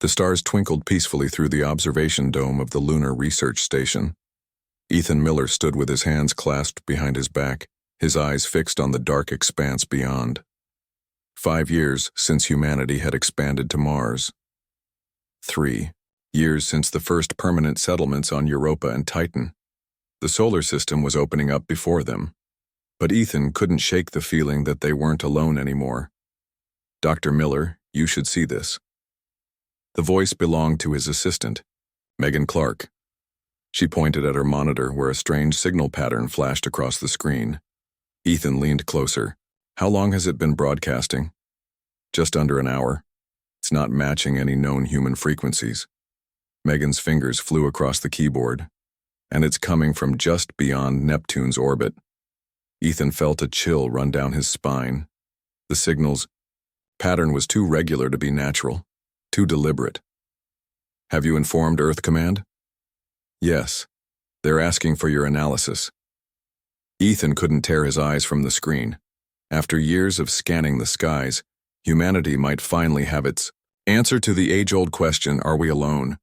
The stars twinkled peacefully through the observation dome of the Lunar Research Station. Ethan Miller stood with his hands clasped behind his back, his eyes fixed on the dark expanse beyond. 5 years since humanity had expanded to Mars. 3 years since the first permanent settlements on Europa and Titan. The solar system was opening up before them. But Ethan couldn't shake the feeling that they weren't alone anymore. "Dr. Miller, you should see this." The voice belonged to his assistant, Megan Clark. She pointed at her monitor where a strange signal pattern flashed across the screen. Ethan leaned closer. "How long has it been broadcasting?" "Just under an hour. It's not matching any known human frequencies." Megan's fingers flew across the keyboard. "And it's coming from just beyond Neptune's orbit." Ethan felt a chill run down his spine. The signal's pattern was too regular to be natural, too deliberate. "Have you informed Earth Command?" "Yes. They're asking for your analysis." Ethan couldn't tear his eyes from the screen. After years of scanning the skies, humanity might finally have its answer to the age-old question, "Are we alone?"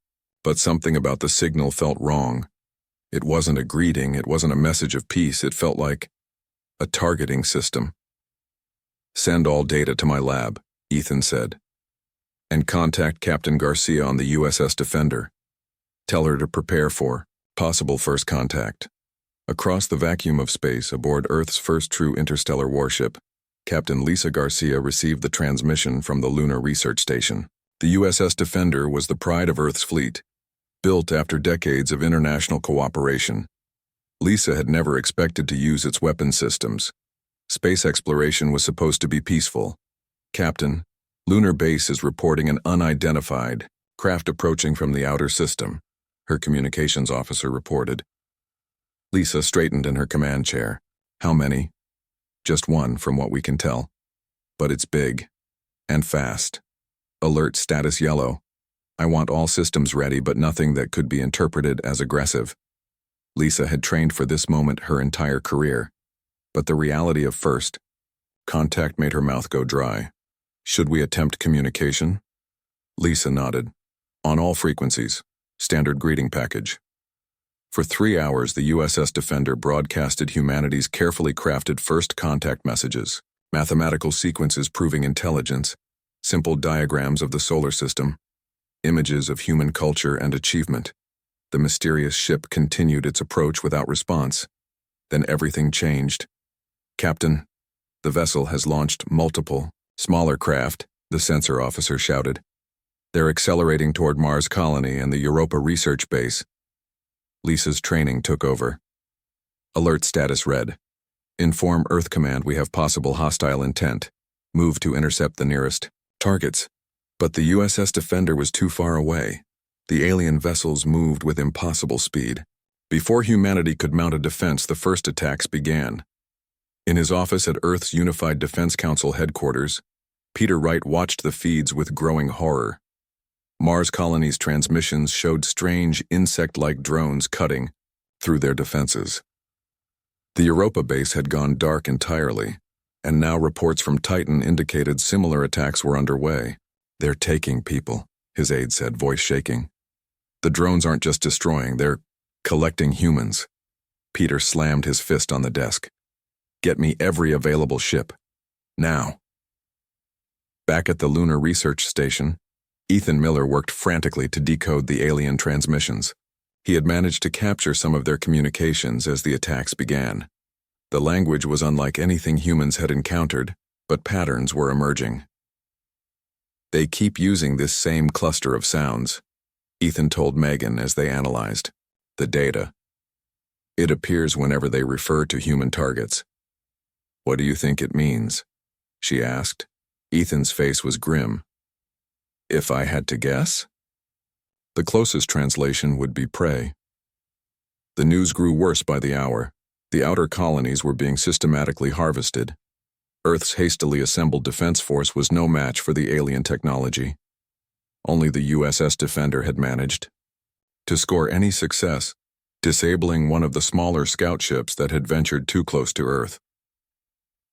But something about the signal felt wrong. It wasn't a greeting, it wasn't a message of peace, it felt like a targeting system. "Send all data to my lab," Ethan said. "And contact Captain Garcia on the USS Defender. Tell her to prepare for possible first contact." Across the vacuum of space, aboard Earth's first true interstellar warship, Captain Lisa Garcia received the transmission from the Lunar Research Station. The USS Defender was the pride of Earth's fleet, built after decades of international cooperation. Lisa had never expected to use its weapon systems. Space exploration was supposed to be peaceful. "Captain, Lunar Base is reporting an unidentified craft approaching from the outer system," her communications officer reported. Lisa straightened in her command chair. "How many?" "Just one, from what we can tell. But it's big. And fast. Alert status yellow. I want all systems ready, but nothing that could be interpreted as aggressive." Lisa had trained for this moment her entire career. But the reality of first contact made her mouth go dry. "Should we attempt communication?" Lisa nodded. "On all frequencies. Standard greeting package." For 3 hours, the USS Defender broadcasted humanity's carefully crafted first contact messages, mathematical sequences proving intelligence, simple diagrams of the solar system, images of human culture and achievement. The mysterious ship continued its approach without response. Then everything changed. "Captain, the vessel has launched multiple, smaller craft," the sensor officer shouted. "They're accelerating toward Mars Colony and the Europa Research Base." Lisa's training took over. Alert status read. "Inform Earth Command we have possible hostile intent. Move to intercept the nearest targets." But the USS Defender was too far away. The alien vessels moved with impossible speed. Before humanity could mount a defense, the first attacks began. In his office at Earth's Unified Defense Council headquarters, Peter Wright watched the feeds with growing horror. Mars Colony's transmissions showed strange insect-like drones cutting through their defenses. The Europa base had gone dark entirely, and now reports from Titan indicated similar attacks were underway. "They're taking people," his aide said, voice shaking. "The drones aren't just destroying, they're collecting humans." Peter slammed his fist on the desk. "Get me every available ship. Now." Back at the Lunar Research Station, Ethan Miller worked frantically to decode the alien transmissions. He had managed to capture some of their communications as the attacks began. The language was unlike anything humans had encountered, but patterns were emerging. "They keep using this same cluster of sounds," Ethan told Megan as they analyzed the data. "It appears whenever they refer to human targets." "What do you think it means?" she asked. Ethan's face was grim. "If I had to guess?" "The closest translation would be prey." The news grew worse by the hour. The outer colonies were being systematically harvested. Earth's hastily assembled defense force was no match for the alien technology. Only the USS Defender had managed to score any success, disabling one of the smaller scout ships that had ventured too close to Earth.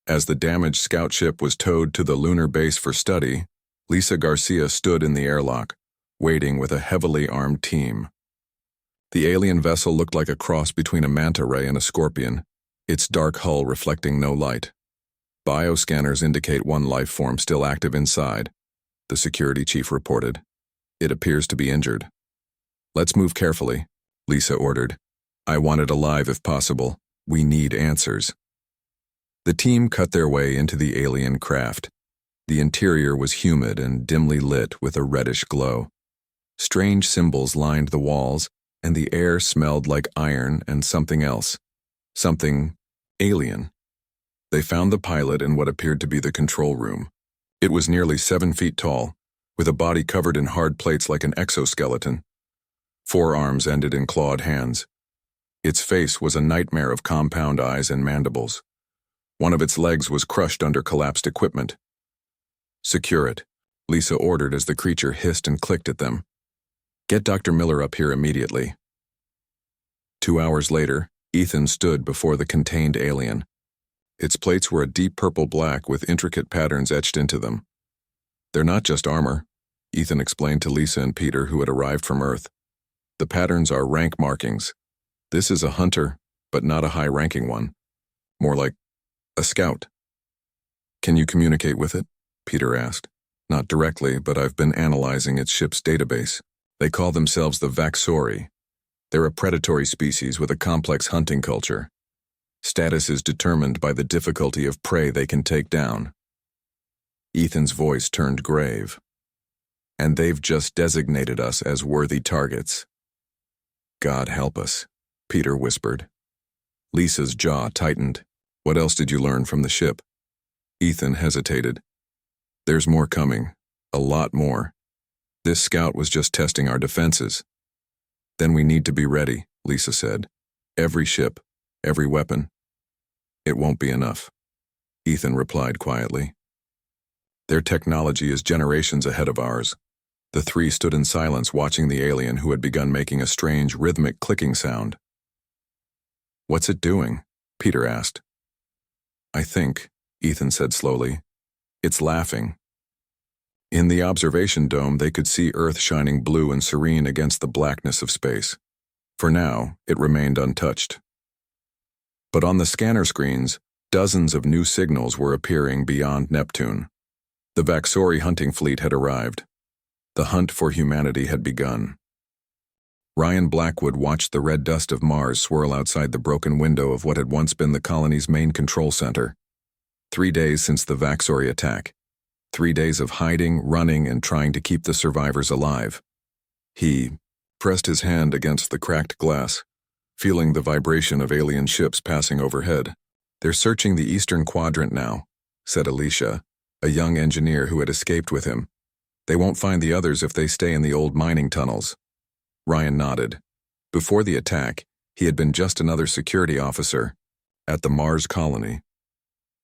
As the damaged scout ship was towed to the lunar base for study, Lisa Garcia stood in the airlock, waiting with a heavily armed team. The alien vessel looked like a cross between a manta ray and a scorpion, its dark hull reflecting no light. Bioscanners indicate one life form still active inside, the security chief reported. It appears to be injured. Let's move carefully, Lisa ordered. I want it alive if possible. We need answers. The team cut their way into the alien craft. The interior was humid and dimly lit with a reddish glow. Strange symbols lined the walls, and the air smelled like iron and something else. Something alien. They found the pilot in what appeared to be the control room. It was nearly 7 feet tall, with a body covered in hard plates like an exoskeleton. 4 arms ended in clawed hands. Its face was a nightmare of compound eyes and mandibles. One of its legs was crushed under collapsed equipment. Secure it, Lisa ordered as the creature hissed and clicked at them. Get Dr. Miller up here immediately. 2 hours later, Ethan stood before the contained alien. Its plates were a deep purple black with intricate patterns etched into them. They're not just armor, Ethan explained to Lisa and Peter, who had arrived from Earth. The patterns are rank markings. This is a hunter, but not a high-ranking one. More like a scout. Can you communicate with it? Peter asked. Not directly, but I've been analyzing its ship's database. They call themselves the Vaxori. They're a predatory species with a complex hunting culture. Status is determined by the difficulty of prey they can take down. Ethan's voice turned grave. And they've just designated us as worthy targets. God help us, Peter whispered. Lisa's jaw tightened. What else did you learn from the ship? Ethan hesitated. There's more coming. A lot more. This scout was just testing our defenses. Then we need to be ready, Lisa said. Every ship, every weapon. It won't be enough, Ethan replied quietly. Their technology is generations ahead of ours. The three stood in silence watching the alien, who had begun making a strange rhythmic clicking sound. What's it doing? Peter asked. I think, Ethan said slowly, it's laughing. In the observation dome, they could see Earth shining blue and serene against the blackness of space. For now, it remained untouched. But on the scanner screens, dozens of new signals were appearing beyond Neptune. The Vaxori hunting fleet had arrived. The hunt for humanity had begun. Ryan Blackwood watched the red dust of Mars swirl outside the broken window of what had once been the colony's main control center. 3 days since the Vaxori attack. 3 days of hiding, running, and trying to keep the survivors alive. He pressed his hand against the cracked glass, feeling the vibration of alien ships passing overhead. They're searching the eastern quadrant now, said Alicia, a young engineer who had escaped with him. They won't find the others if they stay in the old mining tunnels. Ryan nodded. Before the attack, he had been just another security officer at the Mars colony.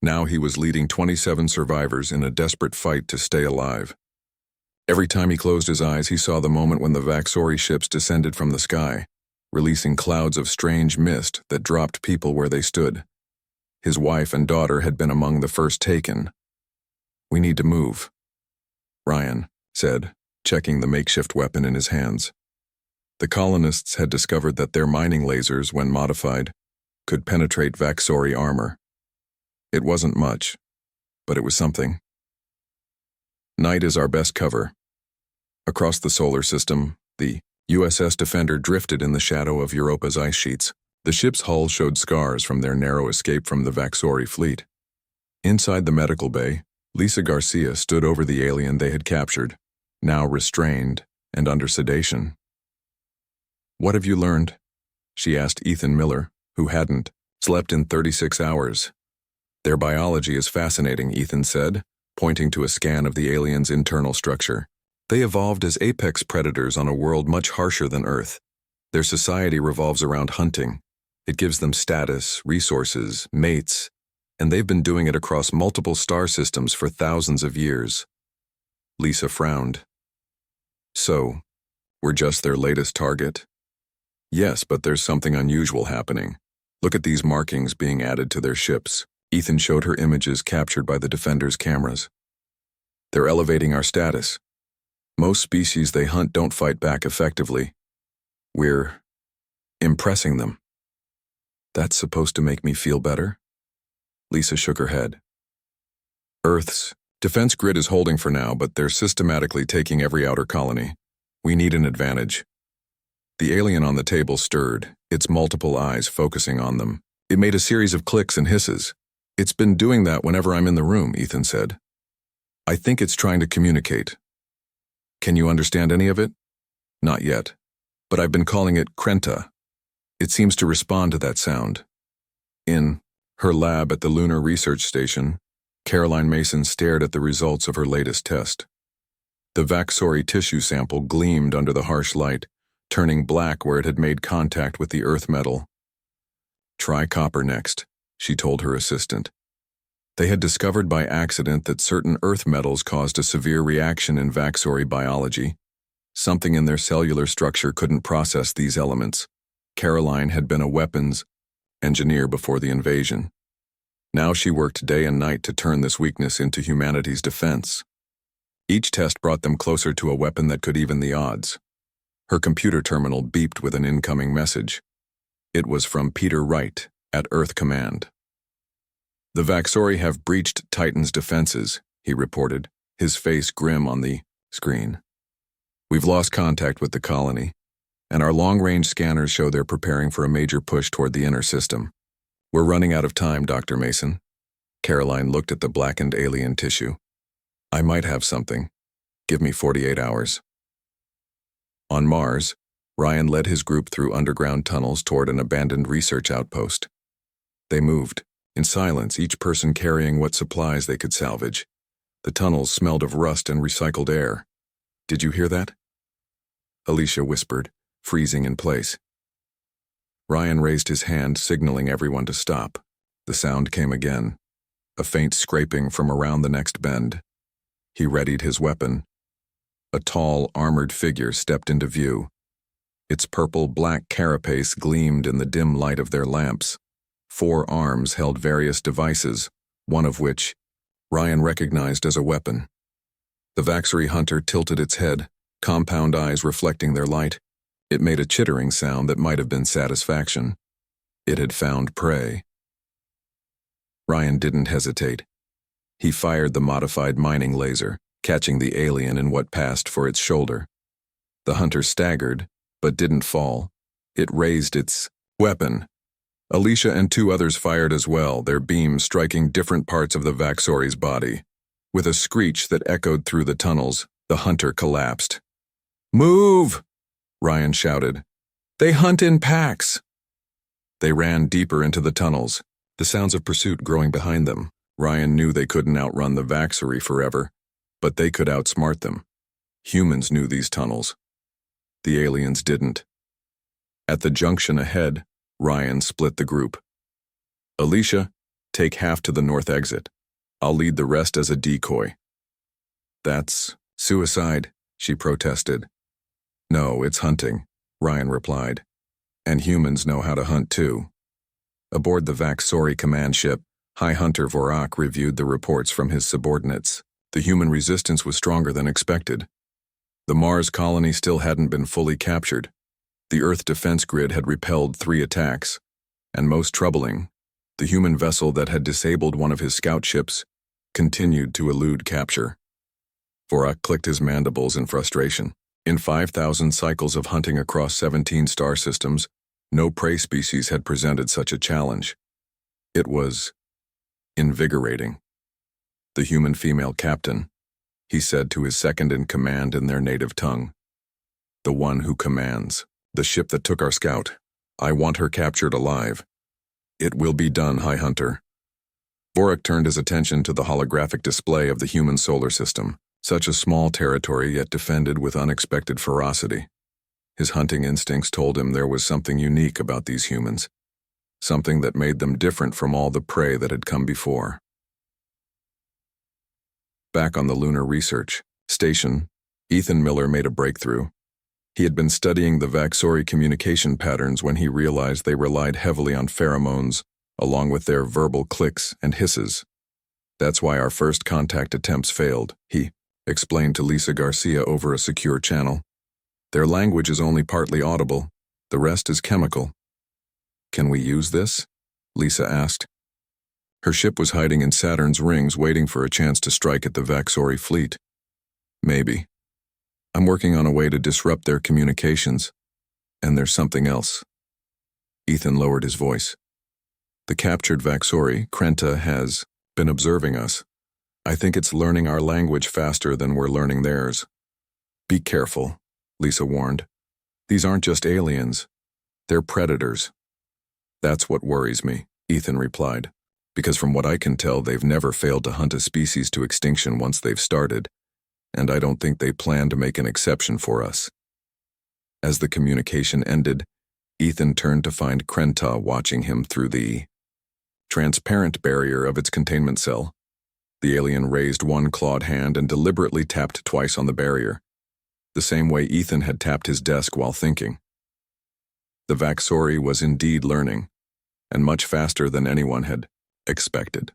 Now he was leading 27 survivors in a desperate fight to stay alive. Every time he closed his eyes, he saw the moment when the Vaxori ships descended from the sky, releasing clouds of strange mist that dropped people where they stood. His wife and daughter had been among the first taken. We need to move, Ryan said, checking the makeshift weapon in his hands. The colonists had discovered that their mining lasers, when modified, could penetrate Vaxori armor. It wasn't much, but it was something. Night is our best cover. Across the solar system, the USS Defender drifted in the shadow of Europa's ice sheets. The ship's hull showed scars from their narrow escape from the Vaxori fleet. Inside the medical bay, Lisa Garcia stood over the alien they had captured, now restrained and under sedation. What have you learned? She asked Ethan Miller, who hadn't slept in 36 hours. Their biology is fascinating, Ethan said, pointing to a scan of the alien's internal structure. They evolved as apex predators on a world much harsher than Earth. Their society revolves around hunting. It gives them status, resources, mates, and they've been doing it across multiple star systems for thousands of years. Lisa frowned. So, we're just their latest target? Yes, but there's something unusual happening. Look at these markings being added to their ships. Ethan showed her images captured by the Defender's cameras. They're elevating our status. Most species they hunt don't fight back effectively. We're impressing them. That's supposed to make me feel better? Lisa shook her head. Earth's defense grid is holding for now, but they're systematically taking every outer colony. We need an advantage. The alien on the table stirred, its multiple eyes focusing on them. It made a series of clicks and hisses. It's been doing that whenever I'm in the room, Ethan said. I think it's trying to communicate. Can you understand any of it? Not yet, but I've been calling it Krenta. It seems to respond to that sound. In her lab at the Lunar Research Station, Caroline Mason stared at the results of her latest test. The Vaxori tissue sample gleamed under the harsh light, turning black where it had made contact with the earth metal. Try copper next, she told her assistant. They had discovered by accident that certain earth metals caused a severe reaction in Vaxori biology. Something in their cellular structure couldn't process these elements. Caroline had been a weapons engineer before the invasion. Now she worked day and night to turn this weakness into humanity's defense. Each test brought them closer to a weapon that could even the odds. Her computer terminal beeped with an incoming message. It was from Peter Wright at Earth Command. The Vaxori have breached Titan's defenses, he reported, his face grim on the screen. We've lost contact with the colony, and our long-range scanners show they're preparing for a major push toward the inner system. We're running out of time, Dr. Mason. Caroline looked at the blackened alien tissue. I might have something. Give me 48 hours. On Mars, Ryan led his group through underground tunnels toward an abandoned research outpost. They moved, in silence, each person carrying what supplies they could salvage. The tunnels smelled of rust and recycled air. Did you hear that? Alicia whispered, freezing in place. Ryan raised his hand, signaling everyone to stop. The sound came again, a faint scraping from around the next bend. He readied his weapon. A tall, armored figure stepped into view. Its purple-black carapace gleamed in the dim light of their lamps. 4 arms held various devices, one of which Ryan recognized as a weapon. The Vaxori hunter tilted its head, compound eyes reflecting their light. It made a chittering sound that might have been satisfaction. It had found prey. Ryan didn't hesitate. He fired the modified mining laser, catching the alien in what passed for its shoulder. The hunter staggered, but didn't fall. It raised its weapon. Alicia and 2 others fired as well, their beams striking different parts of the Vaxori's body. With a screech that echoed through the tunnels, the hunter collapsed. Move! Ryan shouted. They hunt in packs! They ran deeper into the tunnels, the sounds of pursuit growing behind them. Ryan knew they couldn't outrun the Vaxori forever, but they could outsmart them. Humans knew these tunnels. The aliens didn't. At the junction ahead, Ryan split the group. Alicia, take half to the north exit. I'll lead the rest as a decoy. That's suicide, she protested. No, it's hunting, Ryan replied. And humans know how to hunt too. Aboard the Vaxori command ship, High Hunter Vorak reviewed the reports from his subordinates. The human resistance was stronger than expected. The Mars colony still hadn't been fully captured. The Earth defense grid had repelled 3 attacks, and most troubling, the human vessel that had disabled one of his scout ships continued to elude capture. Vorak clicked his mandibles in frustration. In 5,000 cycles of hunting across 17 star systems, no prey species had presented such a challenge. It was invigorating. The human female captain, he said to his second-in-command in their native tongue. The one who commands. The ship that took our scout. I want her captured alive. It will be done, High Hunter. Vorak turned his attention to the holographic display of the human solar system, such a small territory yet defended with unexpected ferocity. His hunting instincts told him there was something unique about these humans, something that made them different from all the prey that had come before. Back on the Lunar Research Station, Ethan Miller made a breakthrough. He had been studying the Vaxori communication patterns when he realized they relied heavily on pheromones, along with their verbal clicks and hisses. That's why our first contact attempts failed, he explained to Lisa Garcia over a secure channel. Their language is only partly audible, the rest is chemical. Can we use this? Lisa asked. Her ship was hiding in Saturn's rings waiting for a chance to strike at the Vaxori fleet. Maybe. I'm working on a way to disrupt their communications. And there's something else. Ethan lowered his voice. The captured Vaxori, Krenta, has been observing us. I think it's learning our language faster than we're learning theirs. Be careful, Lisa warned. These aren't just aliens. They're predators. That's what worries me, Ethan replied, because from what I can tell, they've never failed to hunt a species to extinction once they've started, and I don't think they plan to make an exception for us. As the communication ended, Ethan turned to find Krenta watching him through the transparent barrier of its containment cell. The alien raised one clawed hand and deliberately tapped twice on the barrier, the same way Ethan had tapped his desk while thinking. The Vaxori was indeed learning, and much faster than anyone had expected.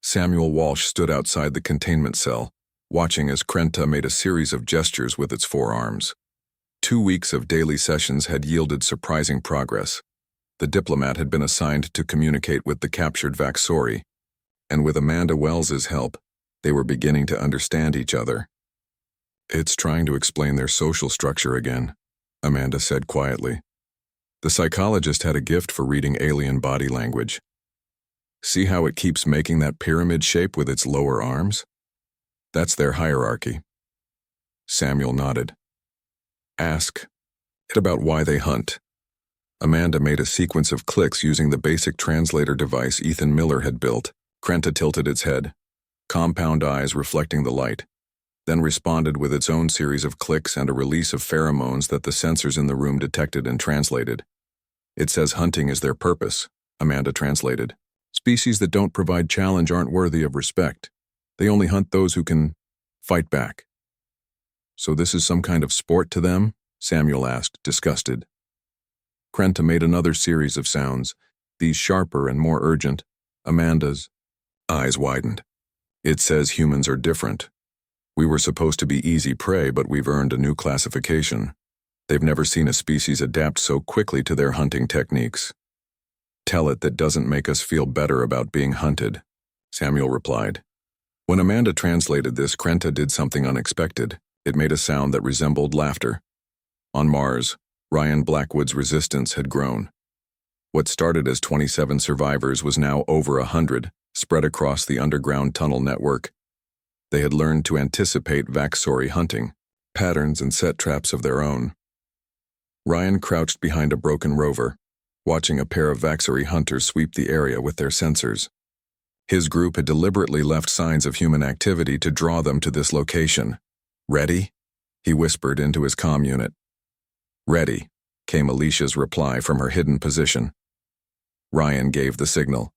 Samuel Walsh stood outside the containment cell, watching as Krenta made a series of gestures with its forearms. 2 weeks of daily sessions had yielded surprising progress. The diplomat had been assigned to communicate with the captured Vaxori, and with Amanda Wells's help, they were beginning to understand each other. It's trying to explain their social structure again, Amanda said quietly. The psychologist had a gift for reading alien body language. See how it keeps making that pyramid shape with its lower arms? That's their hierarchy. Samuel nodded. Ask it about why they hunt. Amanda made a sequence of clicks using the basic translator device Ethan Miller had built. Krenta tilted its head, compound eyes reflecting the light, then responded with its own series of clicks and a release of pheromones that the sensors in the room detected and translated. It says hunting is their purpose, Amanda translated. Species that don't provide challenge aren't worthy of respect. They only hunt those who can fight back. So this is some kind of sport to them? Samuel asked, disgusted. Krenta made another series of sounds, these sharper and more urgent. Amanda's eyes widened. It says humans are different. We were supposed to be easy prey, but we've earned a new classification. They've never seen a species adapt so quickly to their hunting techniques. Tell it that doesn't make us feel better about being hunted, Samuel replied. When Amanda translated this, Krenta did something unexpected. It made a sound that resembled laughter. On Mars, Ryan Blackwood's resistance had grown. What started as 27 survivors was now over 100, spread across the underground tunnel network. They had learned to anticipate Vaxori hunting, patterns and set traps of their own. Ryan crouched behind a broken rover, watching a pair of Vaxori hunters sweep the area with their sensors. His group had deliberately left signs of human activity to draw them to this location. Ready? He whispered into his comm unit. Ready, came Alicia's reply from her hidden position. Ryan gave the signal.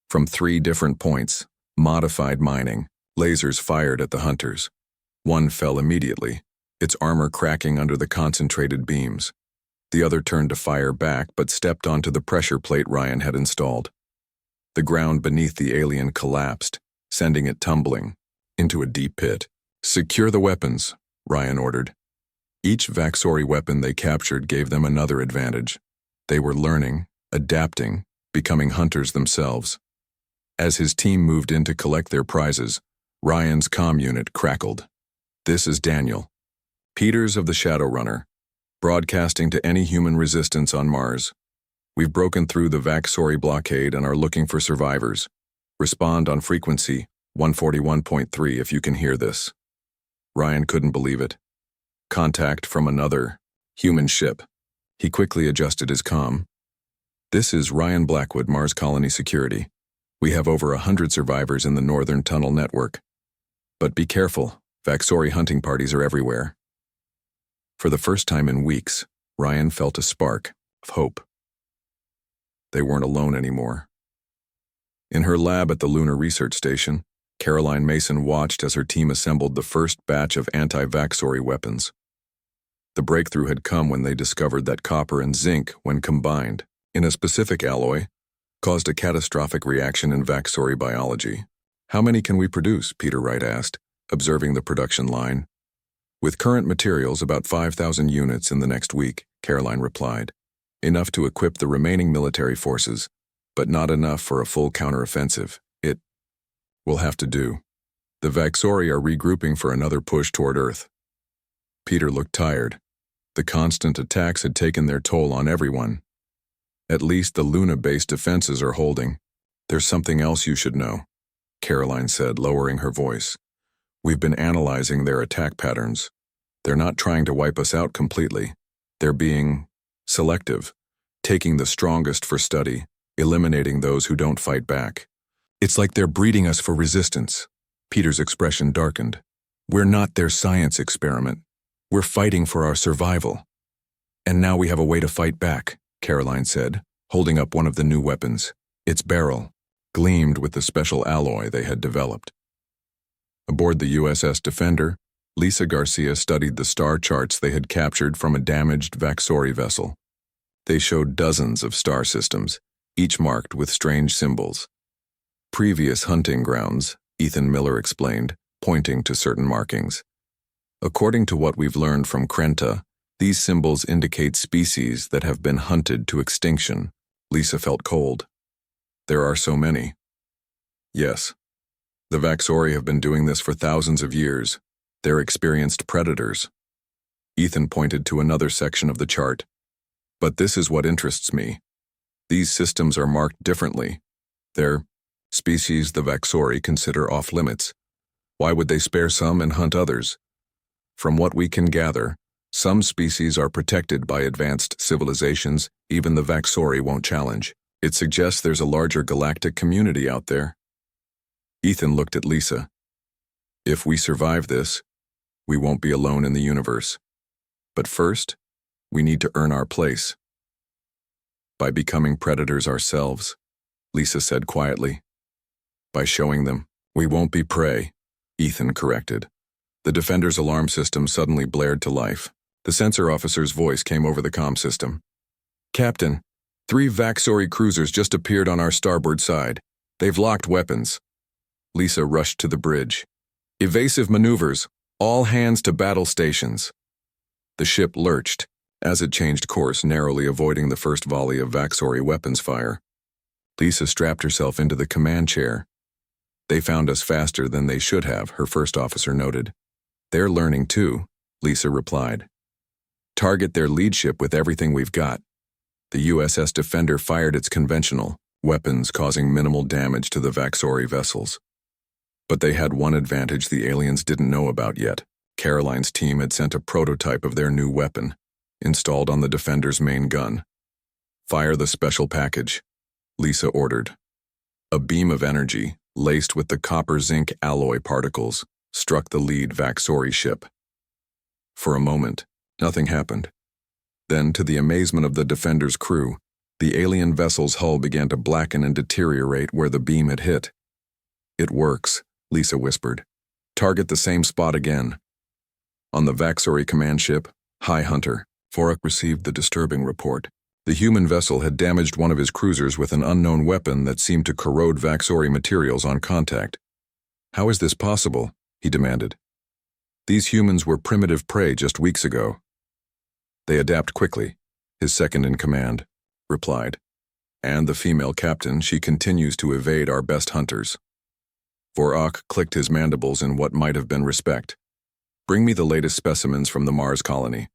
From 3 different points, modified mining, lasers fired at the hunters. One fell immediately, its armor cracking under the concentrated beams. The other turned to fire back but stepped onto the pressure plate Ryan had installed. The ground beneath the alien collapsed, sending it tumbling into a deep pit. Secure the weapons, Ryan ordered. Each Vaxori weapon they captured gave them another advantage. They were learning, adapting, becoming hunters themselves. As his team moved in to collect their prizes, Ryan's comm unit crackled. This is Daniel Peters of the Shadowrunner, broadcasting to any human resistance on Mars. We've broken through the Vaxori blockade and are looking for survivors. Respond on frequency 141.3 if you can hear this. Ryan couldn't believe it. Contact from another human ship. He quickly adjusted his comm. This is Ryan Blackwood, Mars Colony Security. We have over 100 survivors in the Northern Tunnel Network. But be careful, Vaxori hunting parties are everywhere. For the first time in weeks, Ryan felt a spark of hope. They weren't alone anymore. In her lab at the Lunar Research Station, Caroline Mason watched as her team assembled the first batch of anti-Vaxori weapons. The breakthrough had come when they discovered that copper and zinc, when combined in a specific alloy, caused a catastrophic reaction in Vaxori biology. How many can we produce? Peter Wright asked, observing the production line. With current materials, about 5,000 units in the next week, Caroline replied. Enough to equip the remaining military forces, but not enough for a full counteroffensive. It will have to do. The Vaxori are regrouping for another push toward Earth. Peter looked tired. The constant attacks had taken their toll on everyone. At least the Luna-based defenses are holding. There's something else you should know, Caroline said, lowering her voice. We've been analyzing their attack patterns. They're not trying to wipe us out completely. They're being selective, taking the strongest for study, eliminating those who don't fight back. It's like they're breeding us for resistance. Peter's expression darkened. We're not their science experiment. We're fighting for our survival. And now we have a way to fight back, Caroline said, holding up one of the new weapons. Its barrel gleamed with the special alloy they had developed. Aboard the USS Defender, Lisa Garcia studied the star charts they had captured from a damaged Vaxori vessel. They showed dozens of star systems, each marked with strange symbols. Previous hunting grounds, Ethan Miller explained, pointing to certain markings. According to what we've learned from Krenta, these symbols indicate species that have been hunted to extinction. Lisa felt cold. There are so many. Yes. The Vaxori have been doing this for thousands of years. They're experienced predators. Ethan pointed to another section of the chart. But this is what interests me. These systems are marked differently. They're species the Vaxori consider off-limits. Why would they spare some and hunt others? From what we can gather, some species are protected by advanced civilizations even the Vaxori won't challenge. It suggests there's a larger galactic community out there. Ethan looked at Lisa. If we survive this, we won't be alone in the universe. But first, we need to earn our place. By becoming predators ourselves, Lisa said quietly. By showing them, we won't be prey, Ethan corrected. The Defender's alarm system suddenly blared to life. The sensor officer's voice came over the comm system. Captain, 3 Vaxori cruisers just appeared on our starboard side. They've locked weapons. Lisa rushed to the bridge. Evasive maneuvers, all hands to battle stations. The ship lurched as it changed course, narrowly avoiding the first volley of Vaxori weapons fire. Lisa strapped herself into the command chair. They found us faster than they should have, her first officer noted. They're learning too, Lisa replied. Target their lead ship with everything we've got. The USS Defender fired its conventional weapons, causing minimal damage to the Vaxori vessels. But they had one advantage the aliens didn't know about yet. Caroline's team had sent a prototype of their new weapon, installed on the Defender's main gun. Fire the special package, Lisa ordered. A beam of energy, laced with the copper-zinc alloy particles, struck the lead Vaxori ship. For a moment, nothing happened. Then, to the amazement of the Defender's crew, the alien vessel's hull began to blacken and deteriorate where the beam had hit. It works, Lisa whispered. Target the same spot again. On the Vaxori command ship, High Hunter, Vorak received the disturbing report. The human vessel had damaged one of his cruisers with an unknown weapon that seemed to corrode Vaxori materials on contact. How is this possible? He demanded. These humans were primitive prey just weeks ago. They adapt quickly, his second-in-command replied. And the female captain, she continues to evade our best hunters. Vorak clicked his mandibles in what might have been respect. Bring me the latest specimens from the Mars colony.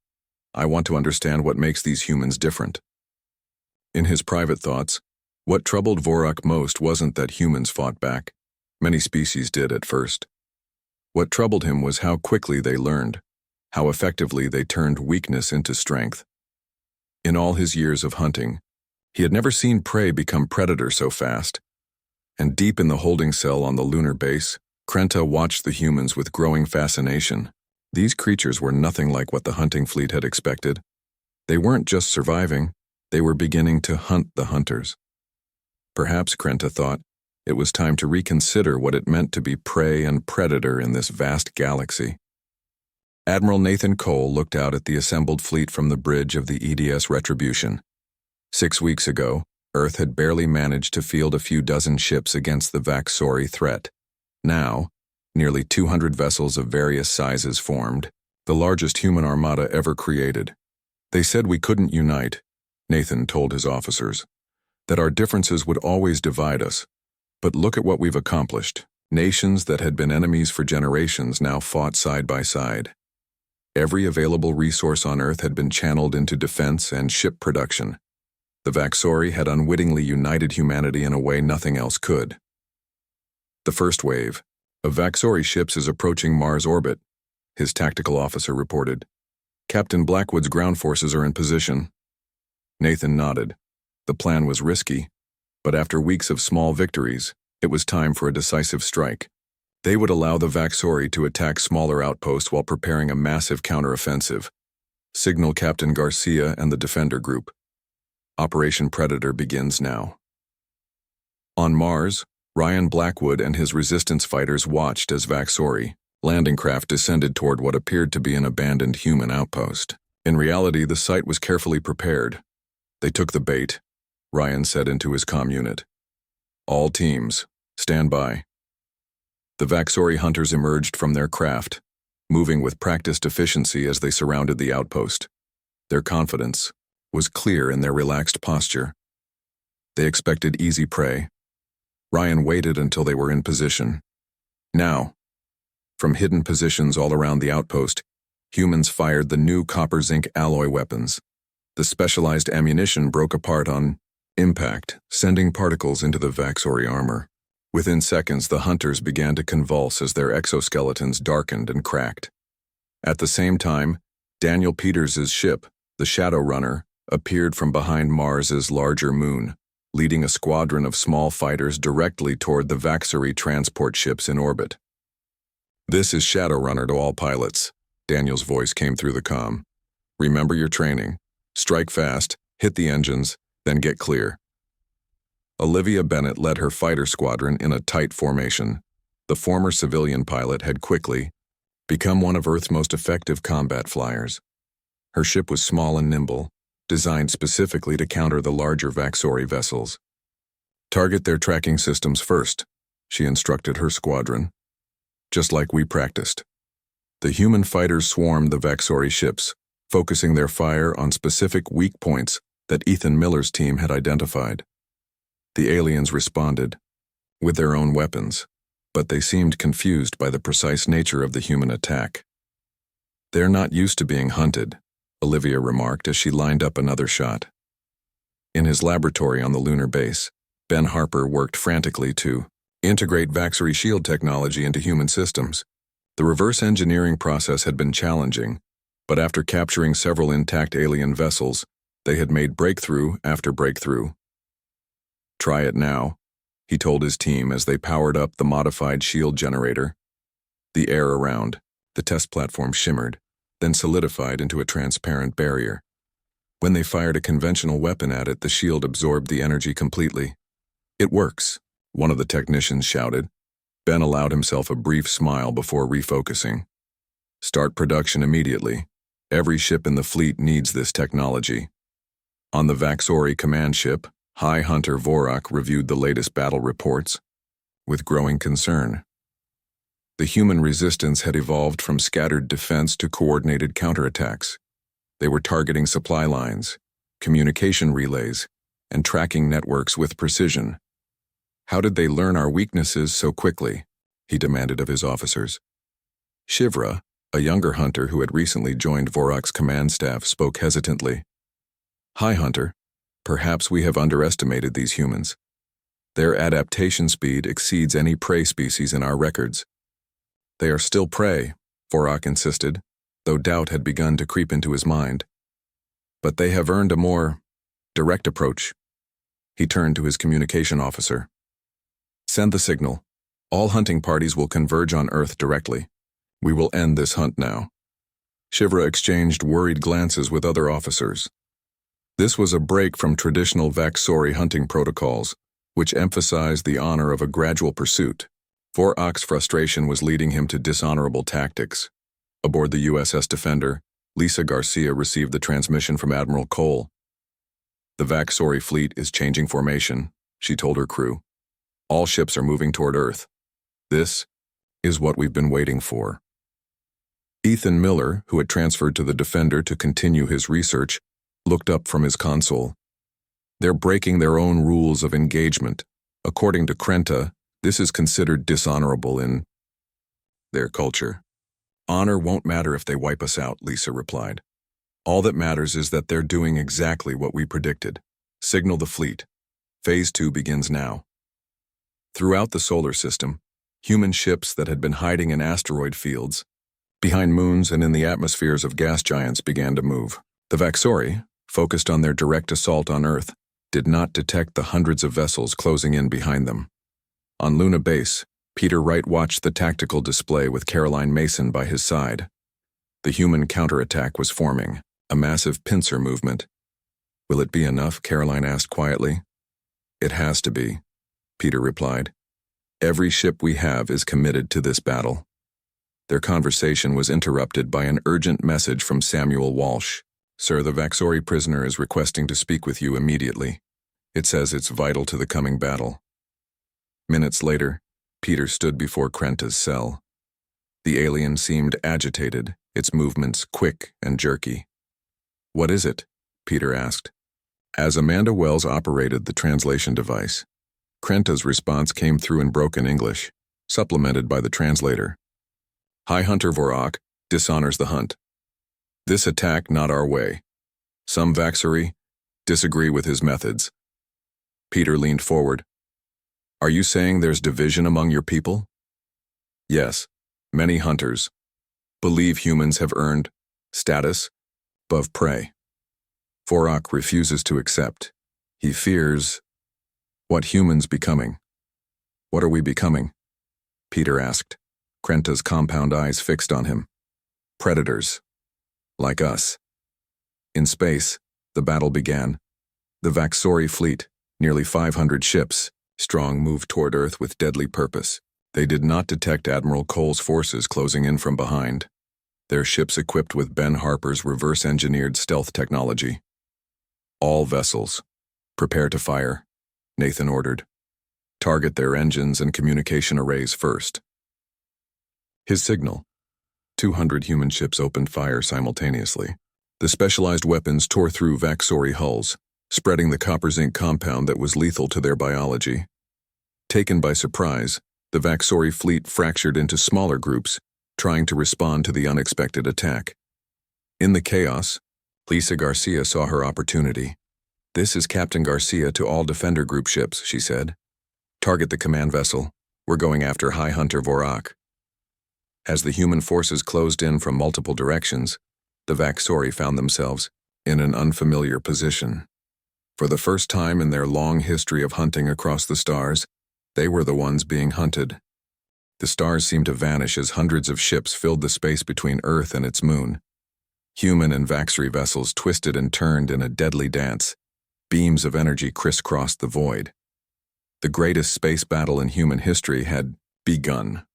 I want to understand what makes these humans different. In his private thoughts, what troubled Vorak most wasn't that humans fought back. Many species did at first. What troubled him was how quickly they learned, how effectively they turned weakness into strength. In all his years of hunting, he had never seen prey become predator so fast. And deep in the holding cell on the lunar base, Krenta watched the humans with growing fascination. These creatures were nothing like what the hunting fleet had expected. They weren't just surviving, they were beginning to hunt the hunters. Perhaps, Krenta thought, it was time to reconsider what it meant to be prey and predator in this vast galaxy. Admiral Nathan Cole looked out at the assembled fleet from the bridge of the EDS Retribution. 6 weeks ago, Earth had barely managed to field a few dozen ships against the Vaxori threat. Now, Nearly 200 vessels of various sizes formed, the largest human armada ever created. They said we couldn't unite, Nathan told his officers, that our differences would always divide us. But look at what we've accomplished. Nations that had been enemies for generations now fought side by side. Every available resource on Earth had been channeled into defense and ship production. The Vaxori had unwittingly united humanity in a way nothing else could. The first wave of Vaxori ships is approaching Mars orbit, his tactical officer reported. Captain Blackwood's ground forces are in position. Nathan nodded. The plan was risky, but after weeks of small victories, it was time for a decisive strike. They would allow the Vaxori to attack smaller outposts while preparing a massive counteroffensive. Signal Captain Garcia and the Defender Group. Operation Predator begins now. On Mars, Ryan Blackwood and his resistance fighters watched as Vaxori landing craft descended toward what appeared to be an abandoned human outpost. In reality, the site was carefully prepared. They took the bait, Ryan said into his comm unit. All teams, stand by. The Vaxori hunters emerged from their craft, moving with practiced efficiency as they surrounded the outpost. Their confidence was clear in their relaxed posture. They expected easy prey. Ryan waited until they were in position. Now, from hidden positions all around the outpost, humans fired the new copper-zinc alloy weapons. The specialized ammunition broke apart on impact, sending particles into the Vaxori armor. Within seconds, the hunters began to convulse as their exoskeletons darkened and cracked. At the same time, Daniel Peters's ship, the Shadow Runner, appeared from behind Mars's larger moon, leading a squadron of small fighters directly toward the Vaxori transport ships in orbit. This is Shadow Runner to all pilots, Daniel's voice came through the comm. Remember your training. Strike fast, hit the engines, then get clear. Olivia Bennett led her fighter squadron in a tight formation. The former civilian pilot had quickly become one of Earth's most effective combat flyers. Her ship was small and nimble, designed specifically to counter the larger Vaxori vessels. Target their tracking systems first, she instructed her squadron. Just like we practiced. The human fighters swarmed the Vaxori ships, focusing their fire on specific weak points that Ethan Miller's team had identified. The aliens responded with their own weapons, but they seemed confused by the precise nature of the human attack. They're not used to being hunted, Olivia remarked as she lined up another shot. In his laboratory on the lunar base, Ben Harper worked frantically to integrate Vaxori shield technology into human systems. The reverse engineering process had been challenging, but after capturing several intact alien vessels, they had made breakthrough after breakthrough. Try it now, he told his team as they powered up the modified shield generator. The air around the test platform shimmered, then solidified into a transparent barrier. When they fired a conventional weapon at it, the shield absorbed the energy completely. It works, one of the technicians shouted. Ben allowed himself a brief smile before refocusing. Start production immediately. Every ship in the fleet needs this technology. On the Vaxori command ship, High Hunter Vorak reviewed the latest battle reports with growing concern. The human resistance had evolved from scattered defense to coordinated counterattacks. They were targeting supply lines, communication relays, and tracking networks with precision. How did they learn our weaknesses so quickly? He demanded of his officers. Shivra, a younger hunter who had recently joined Vorak's command staff, spoke hesitantly. High Hunter, perhaps we have underestimated these humans. Their adaptation speed exceeds any prey species in our records. They are still prey, Vorak insisted, though doubt had begun to creep into his mind. But they have earned a more direct approach. He turned to his communication officer. Send the signal. All hunting parties will converge on Earth directly. We will end this hunt now. Shivra exchanged worried glances with other officers. This was a break from traditional Vaxori hunting protocols, which emphasized the honor of a gradual pursuit. Vorak's frustration was leading him to dishonorable tactics. Aboard the USS Defender, Lisa Garcia received the transmission from Admiral Cole. The Vaxori fleet is changing formation, she told her crew. All ships are moving toward Earth. This is what we've been waiting for. Ethan Miller, who had transferred to the Defender to continue his research, looked up from his console. They're breaking their own rules of engagement. According to Krenta, this is considered dishonorable in their culture. Honor won't matter if they wipe us out, Lisa replied. All that matters is that they're doing exactly what we predicted. Signal the fleet. Phase 2 begins now. Throughout the solar system, human ships that had been hiding in asteroid fields, behind moons and in the atmospheres of gas giants began to move. The Vaxori, focused on their direct assault on Earth, did not detect the hundreds of vessels closing in behind them. On Luna Base, Peter Wright watched the tactical display with Caroline Mason by his side. The human counterattack was forming, a massive pincer movement. Will it be enough? Caroline asked quietly. It has to be, Peter replied. Every ship we have is committed to this battle. Their conversation was interrupted by an urgent message from Samuel Walsh. Sir, the Vaxori prisoner is requesting to speak with you immediately. It says it's vital to the coming battle. Minutes later, Peter stood before Krenta's cell. The alien seemed agitated, its movements quick and jerky. What is it? Peter asked. As Amanda Wells operated the translation device, Krenta's response came through in broken English, supplemented by the translator. High Hunter Vorak dishonors the hunt. This attack not our way. Some Vaxori disagree with his methods. Peter leaned forward. Are you saying there's division among your people? Yes, many hunters believe humans have earned status above prey. Vorak refuses to accept. He fears what humans becoming. What are we becoming? Peter asked, Krenta's compound eyes fixed on him. Predators. Like us. In space, the battle began. The Vaxori fleet, nearly 500 ships, strong, moved toward Earth with deadly purpose. They did not detect Admiral Cole's forces closing in from behind. Their ships equipped with Ben Harper's reverse-engineered stealth technology. All vessels, prepare to fire, Nathan ordered. Target their engines and communication arrays first. His signal. 200 human ships opened fire simultaneously. The specialized weapons tore through Vaxori hulls, spreading the copper zinc compound that was lethal to their biology. Taken by surprise, the Vaxori fleet fractured into smaller groups, trying to respond to the unexpected attack. In the chaos, Lisa Garcia saw her opportunity. This is Captain Garcia to all Defender Group ships, she said. Target the command vessel. We're going after High Hunter Vorak. As the human forces closed in from multiple directions, the Vaxori found themselves in an unfamiliar position. For the first time in their long history of hunting across the stars, they were the ones being hunted. The stars seemed to vanish as hundreds of ships filled the space between Earth and its moon. Human and Vaxori vessels twisted and turned in a deadly dance. Beams of energy crisscrossed the void. The greatest space battle in human history had begun.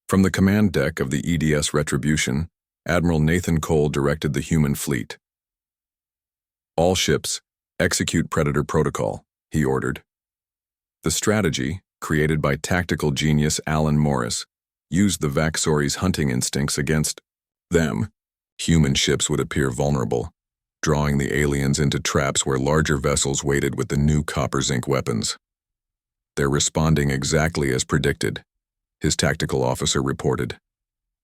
From the command deck of the EDS Retribution, Admiral Nathan Cole directed the human fleet. All ships, execute Predator Protocol, he ordered. The strategy, created by tactical genius Alan Morris, used the Vaxori's hunting instincts against them. Human ships would appear vulnerable, drawing the aliens into traps where larger vessels waited with the new copper zinc weapons. They're responding exactly as predicted, his tactical officer reported.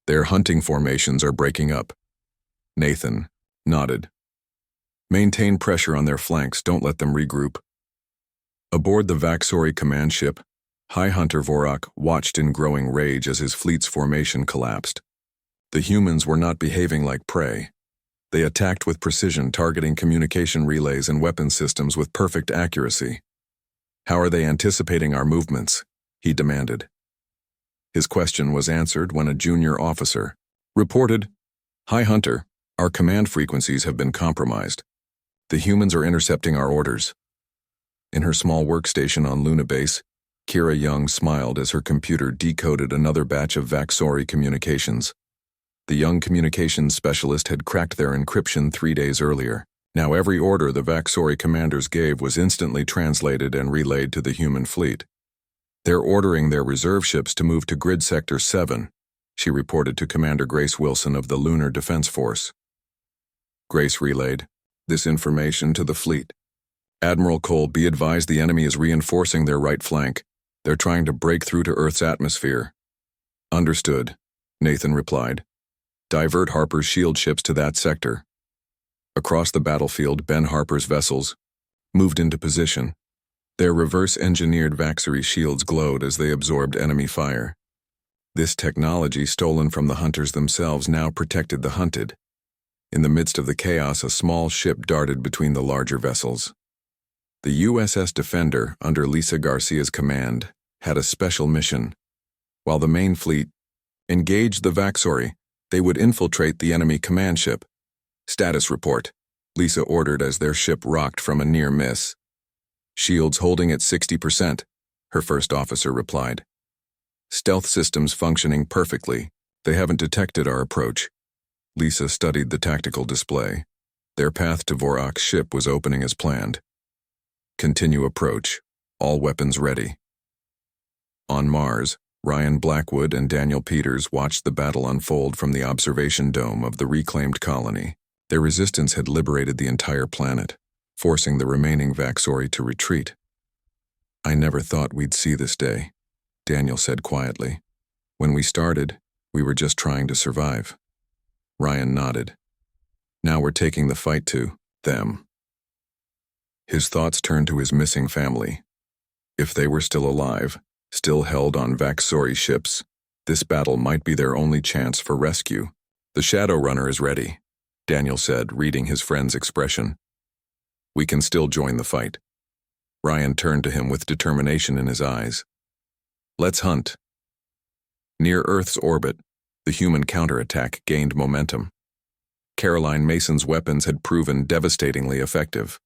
Their hunting formations are breaking up. Nathan nodded. Maintain pressure on their flanks, don't let them regroup. Aboard the Vaxori command ship, High Hunter Vorak watched in growing rage as his fleet's formation collapsed. The humans were not behaving like prey. They attacked with precision, targeting communication relays and weapon systems with perfect accuracy. How are they anticipating our movements? He demanded. His question was answered when a junior officer reported, High Hunter, our command frequencies have been compromised. The humans are intercepting our orders. In her small workstation on Luna Base, Kira Young smiled as her computer decoded another batch of Vaxori communications. The young communications specialist had cracked their encryption 3 days earlier. Now every order the Vaxori commanders gave was instantly translated and relayed to the human fleet. They're ordering their reserve ships to move to Grid Sector 7, she reported to Commander Grace Wilson of the Lunar Defense Force. Grace relayed this information to the fleet. Admiral Cole, be advised the enemy is reinforcing their right flank. They're trying to break through to Earth's atmosphere. Understood, Nathan replied. Divert Harper's shield ships to that sector. Across the battlefield, Ben Harper's vessels moved into position. Their reverse-engineered Vaxery shields glowed as they absorbed enemy fire. This technology, stolen from the hunters themselves, now protected the hunted. In the midst of the chaos, a small ship darted between the larger vessels. The USS Defender, under Lisa Garcia's command, had a special mission. While the main fleet engaged the Vaxery, they would infiltrate the enemy command ship. Status report, Lisa ordered as their ship rocked from a near miss. Shields holding at 60%, her first officer replied. Stealth systems functioning perfectly. They haven't detected our approach. Lisa studied the tactical display. Their path to Vorak's ship was opening as planned. Continue approach. All weapons ready. On Mars, Ryan Blackwood and Daniel Peters watched the battle unfold from the observation dome of the reclaimed colony. Their resistance had liberated the entire planet, forcing the remaining Vaxery to retreat. I never thought we'd see this day, Daniel said quietly. When we started, we were just trying to survive. Ryan nodded. Now we're taking the fight to them. His thoughts turned to his missing family. If they were still alive, still held on Vaxery ships, this battle might be their only chance for rescue. The Shadowrunner is ready, Daniel said, reading his friend's expression. We can still join the fight. Ryan turned to him with determination in his eyes. Let's hunt. Near Earth's orbit, the human counterattack gained momentum. Caroline Mason's weapons had proven devastatingly effective.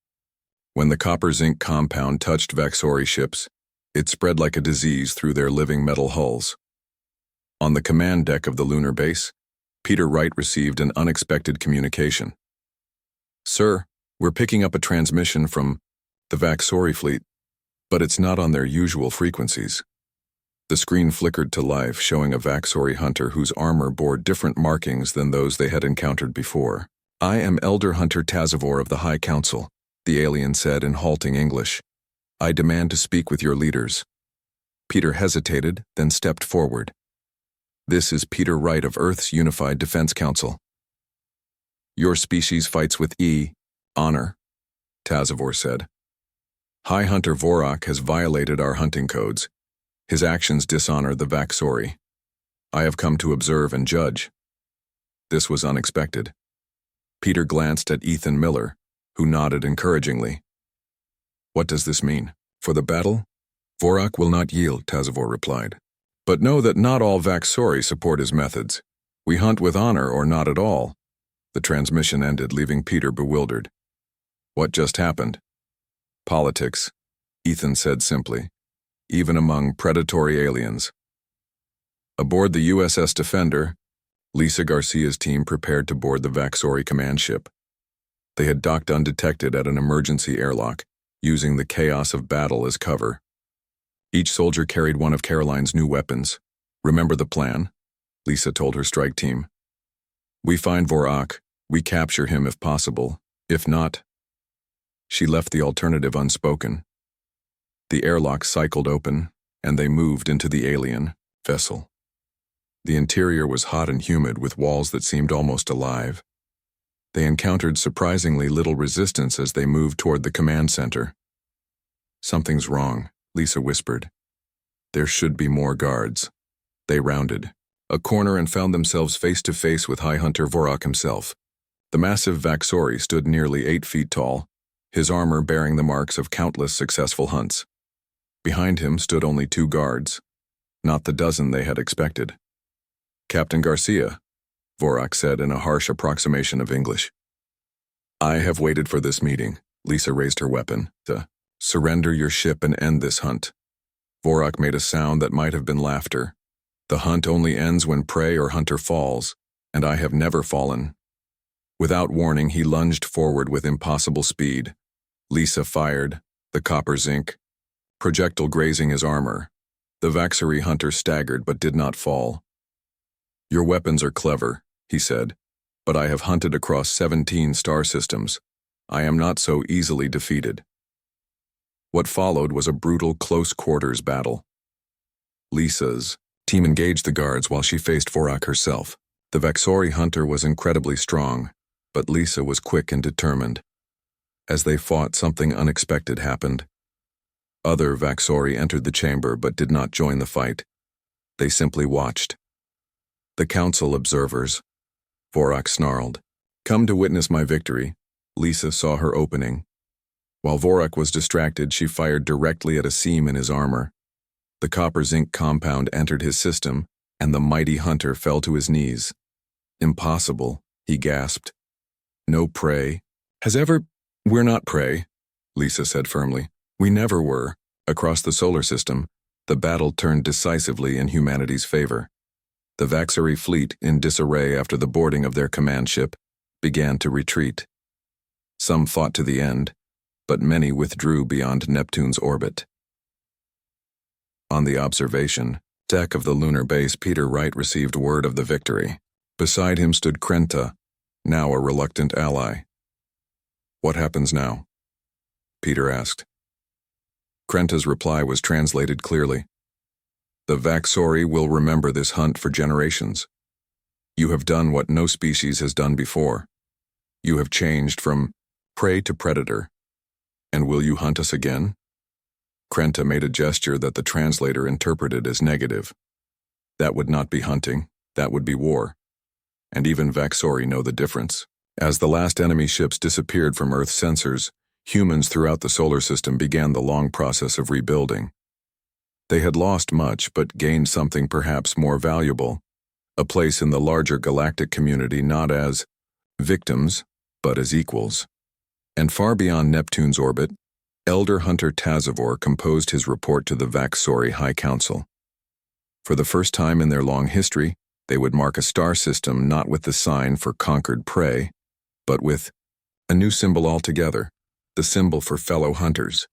When the copper-zinc compound touched Vaxery ships, it spread like a disease through their living metal hulls. On the command deck of the lunar base, Peter Wright received an unexpected communication. Sir, we're picking up a transmission from the Vaxery fleet, but it's not on their usual frequencies. The screen flickered to life, showing a Vaxery hunter whose armor bore different markings than those they had encountered before. I am Elder Hunter Tazavor of the High Council, the alien said in halting English. I demand to speak with your leaders. Peter hesitated, then stepped forward. This is Peter Wright of Earth's Unified Defense Council. Your species fights with honor, Tazavor said. High Hunter Vorak has violated our hunting codes. His actions dishonor the Vaxery. I have come to observe and judge. This was unexpected. Peter glanced at Ethan Miller, who nodded encouragingly. What does this mean? For the battle? Vorak will not yield, Tazavor replied. But know that not all Vaxery support his methods. We hunt with honor or not at all. The transmission ended, leaving Peter bewildered. What just happened? Politics, Ethan said simply, even among predatory aliens. Aboard the USS Defender, Lisa Garcia's team prepared to board the Vaxery command ship. They had docked undetected at an emergency airlock, using the chaos of battle as cover. Each soldier carried one of Caroline's new weapons. Remember the plan? Lisa told her strike team. We find Vorak, we capture him if possible. If not, she left the alternative unspoken. The airlock cycled open, and they moved into the alien vessel. The interior was hot and humid, with walls that seemed almost alive. They encountered surprisingly little resistance as they moved toward the command center. Something's wrong, Lisa whispered. There should be more guards. They rounded a corner and found themselves face to face with High Hunter Vorak himself. The massive Vaxery stood nearly 8 feet tall, his armor bearing the marks of countless successful hunts. Behind him stood only 2 guards, not the dozen they had expected. Captain Garcia, Vorak said in a harsh approximation of English. I have waited for this meeting. Lisa raised her weapon. Surrender your ship and end this hunt. Vorak made a sound that might have been laughter. The hunt only ends when prey or hunter falls, and I have never fallen. Without warning, he lunged forward with impossible speed. Lisa fired, the copper zinc projectile grazing his armor. The Vaxari hunter staggered but did not fall. "Your weapons are clever," he said, "but I have hunted across 17 star systems. I am not so easily defeated." What followed was a brutal close-quarters battle. Lisa's team engaged the guards while she faced Vorak herself. The Vaxari hunter was incredibly strong, but Lisa was quick and determined. As they fought, something unexpected happened. Other Vaxari entered the chamber but did not join the fight. They simply watched. "The council observers," Vorak snarled. "Come to witness my victory." Lisa saw her opening. While Vorak was distracted, she fired directly at a seam in his armor. The copper zinc compound entered his system, and the mighty hunter fell to his knees. "Impossible," he gasped. "No prey. We're not prey," Lisa said firmly. "We never were." Across the solar system, the battle turned decisively in humanity's favor. The Vaxari fleet, in disarray after the boarding of their command ship, began to retreat. Some fought to the end, but many withdrew beyond Neptune's orbit. On the observation deck of the lunar base, Peter Wright received word of the victory. Beside him stood Krenta, now a reluctant ally. "What happens now?" Peter asked. Krenta's reply was translated clearly. "The Vaxari will remember this hunt for generations. You have done what no species has done before. You have changed from prey to predator. And will you hunt us again?" Krenta made a gesture that the translator interpreted as negative. That would not be hunting, that would be war. And even Vaxari know the difference. As the last enemy ships disappeared from Earth's sensors, humans throughout the solar system began the long process of rebuilding. They had lost much but gained something perhaps more valuable, a place in the larger galactic community not as victims, but as equals. And far beyond Neptune's orbit, Elder Hunter Tazavor composed his report to the Vaxari High Council. For the first time in their long history, they would mark a star system not with the sign for conquered prey, but with a new symbol altogether, the symbol for fellow hunters.